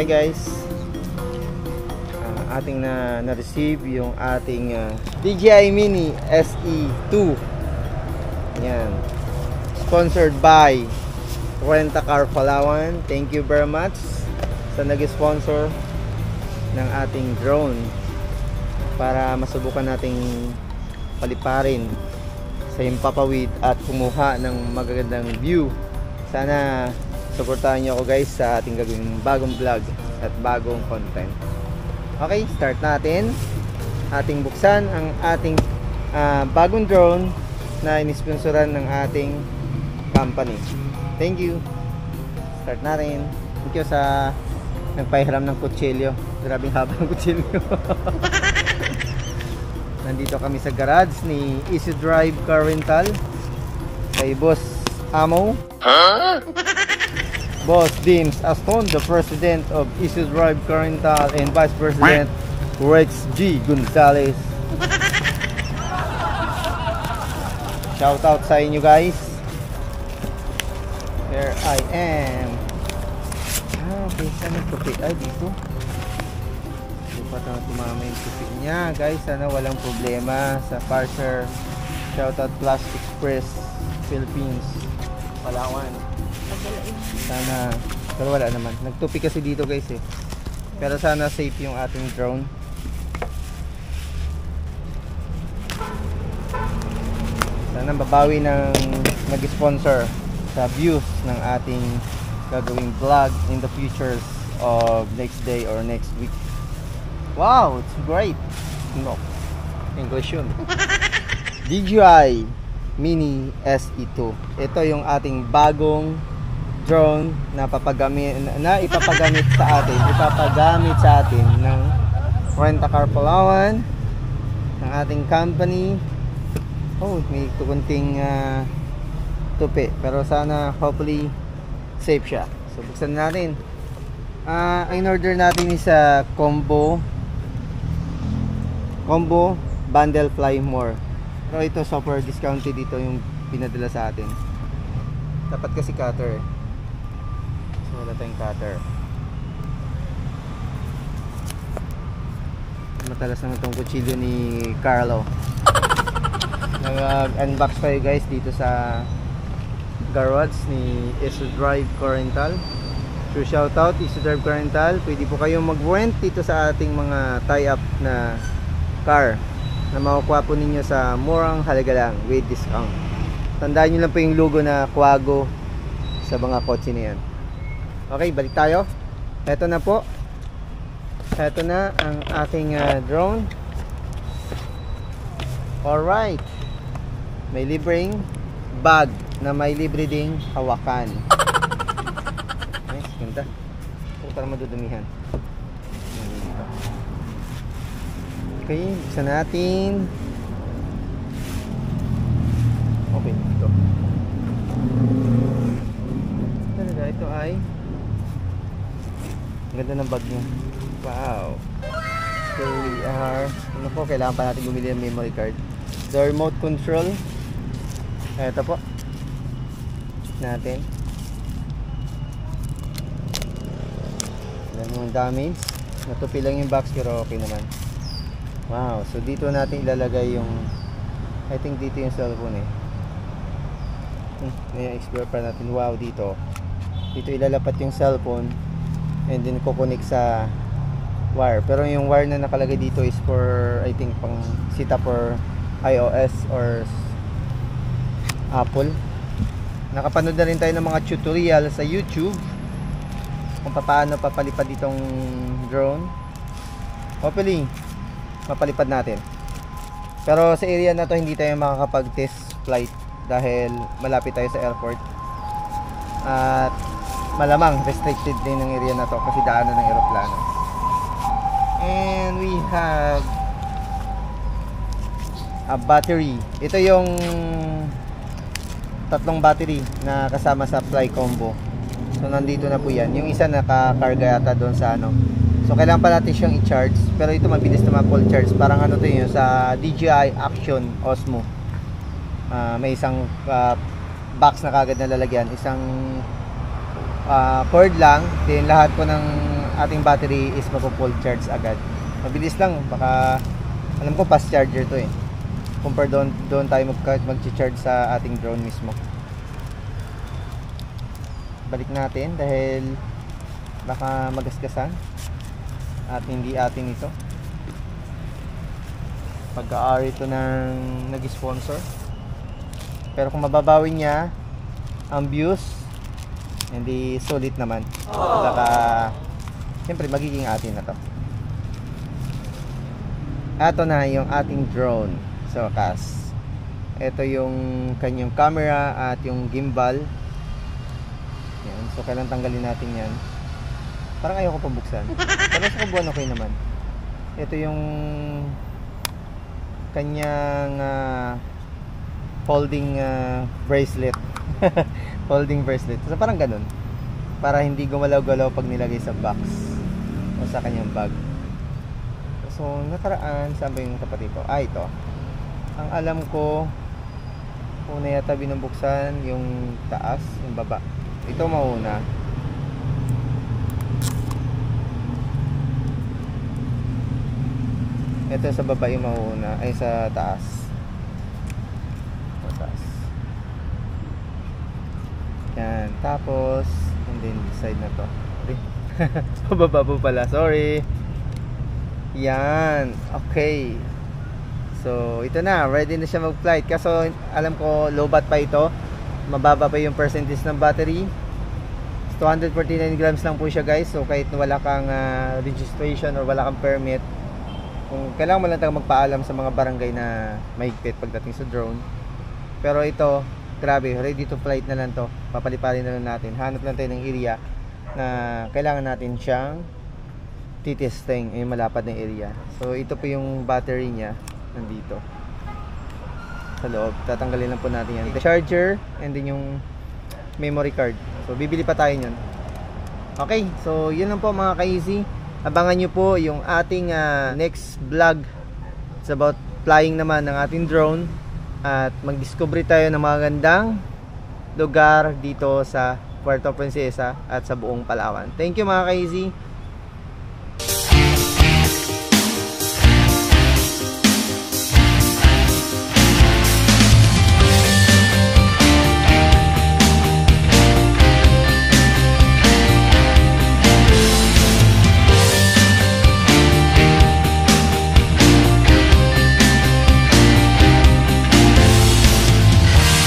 Hi guys, ating na-receive yung ating DJI Mini SE2. Yan, sponsored by Rent a Car Palawan. Thank you very much sa nag-sponsor ng ating drone para masubukan nating paliparin sa Himpapawid at kumuha ng magagandang view. Sana suportahan niyo ako guys sa ating gagawing bagong vlog at bagong content. Okay, start natin. Ating buksan ang ating bagong drone na inisponsoran ng ating company. Thank you. Start natin. Thank you sa nagpahiram ng kutsilyo. Grabing haba ng kutsilyo. Nandito kami sa garage ni Easy Drive Car Rental kay Boss Amo. Boss Dims Aston, the President of Easy Drive Car Rental, and Vice President Rex G. Gonzalez. Shout out sa inyo guys. Here I am. Okay, saan yung tupi? Ay, dito. Hindi pa tayo tumama yung tupi niya guys. Sana walang problema sa parser. Shout out Plus Express Philippines, Palawan. Sana, pero wala naman. Nagtupi kasi dito guys eh. Pero sana safe yung ating drone. Sana babawi ng nag-sponsor sa views ng ating gagawing vlog in the futures of next day or next week. Wow, it's great. No, English yun. DJI Mini SE2. Ito yung ating bagong drone na ipapagamit sa atin ng Rent a Car Palawan ng ating company. Oh, may kunting tupi, pero sana hopefully safe siya. So buksan natin. In order natin is combo bundle fly more. Pero ito super discounted dito yung pinadala sa atin. Dapat kasi cutter eh. So wala tayong cutter. Matalas naman itong kutsilyo ni Carlo. Nag-unbox tayo guys dito sa garage ni Easy Drive Car Rental. So shout out Easy Drive Car Rental. Pwede po kayong mag-rent dito sa ating mga tie-up na car na makukuha po ninyo sa murang halaga lang with discount. Tandaan nyo lang po yung logo na Quago sa mga kotse na yan. Okay, balik tayo. Ito na po. Ito na ang ating drone. Alright. May libreng bag na may libre ding hawakan. Nice, ganda. Para madudumihan. Okay, buksan natin. Okay, ito. Talaga, ito ay ganda ng bag niya. Wow. So we are, ano po, kailangan pa natin bumili ng memory card. The remote control. Ito po. Natin. Alam mo, damage. Natupi lang yung box pero okay naman. Wow. So dito natin ilalagay yung, I think dito yung cellphone eh. Explore pa natin. Wow, dito ilalapat yung cellphone and then kukonek sa wire, pero yung wire na nakalagay dito is for, I think, pang setup for iOS or Apple. Nakapanood na rin tayo ng mga tutorial sa YouTube kung paano papalipad itong drone. Hopefully mapalipad natin, pero sa area na to hindi tayo makakapag test flight dahil malapit tayo sa airport at malamang restricted din ng area na to kasi daanan ng eroplano. And we have a battery. Ito yung tatlong battery na kasama sa fly combo. So nandito na po yan. Yung isa nakakarga yata doon sa ano. So kailangan pa natin siyang i-charge, pero ito mabilis na ma-full charge. Parang ano to yun sa DJI Action Osmo. May isang box na kagad na lalagyan, isang cord lang, then lahat po ng ating battery is mapo-full charge agad. Mabilis lang, baka alam ko fast charger to eh. Compare doon tayo mag-charge sa ating drone mismo. Balik natin dahil baka magasgasan at hindi atin ito. Pag-aari ito ng nag-sponsor. Pero kung mababawi niya ang views, hindi solid naman. Baka siyempre magiging atin na to. Ito na yung ating drone sa wakas. Ito yung kanyang camera at yung gimbal. Yan. So kailangan tanggalin natin yan. Parang ayoko pa buksan. Pero sa kabuuan okay naman. Ito yung kanyang folding bracelet. Folding bracelet. So parang ganun. Para hindi gumalaw-galaw pag nilagay sa box o sa kanyang bag. So nakaraan, saan ba yung kapatid ko? Ito. Ang alam ko, una yata binubuksan yung taas, yung baba. Ito mauna. Ito sa baba yung mauna, ay sa taas. Sa taas. Yan, tapos and then side na to. Sa baba po pala, sorry. Yan, okay. So, ito na, ready na siya mag-flight. Kaso, alam ko, low bat pa ito. Mababa pa yung percentage ng battery. 249 grams lang po siya guys. So, kahit wala kang registration or wala kang permit, kung kailangan mo lang tayo magpaalam sa mga barangay na mahigpit pagdating sa drone. Pero ito, grabe, ready to flight na lang to. Papalipalin na lang natin. Hanap lang tayo ng area na kailangan natin siyang titesting, yung malapad na area. So, ito po yung battery niya. Nandito sa loob. Tatanggalin lang po natin yan. The charger and then yung memory card. So bibili pa tayo nyan. Okay, so yun lang po mga ka-easy. Abangan nyo po yung ating next vlog. It's about flying naman ng ating drone. At mag-discovery tayo ng mga gandang lugar dito sa Puerto Princesa at sa buong Palawan. Thank you mga ka-easy.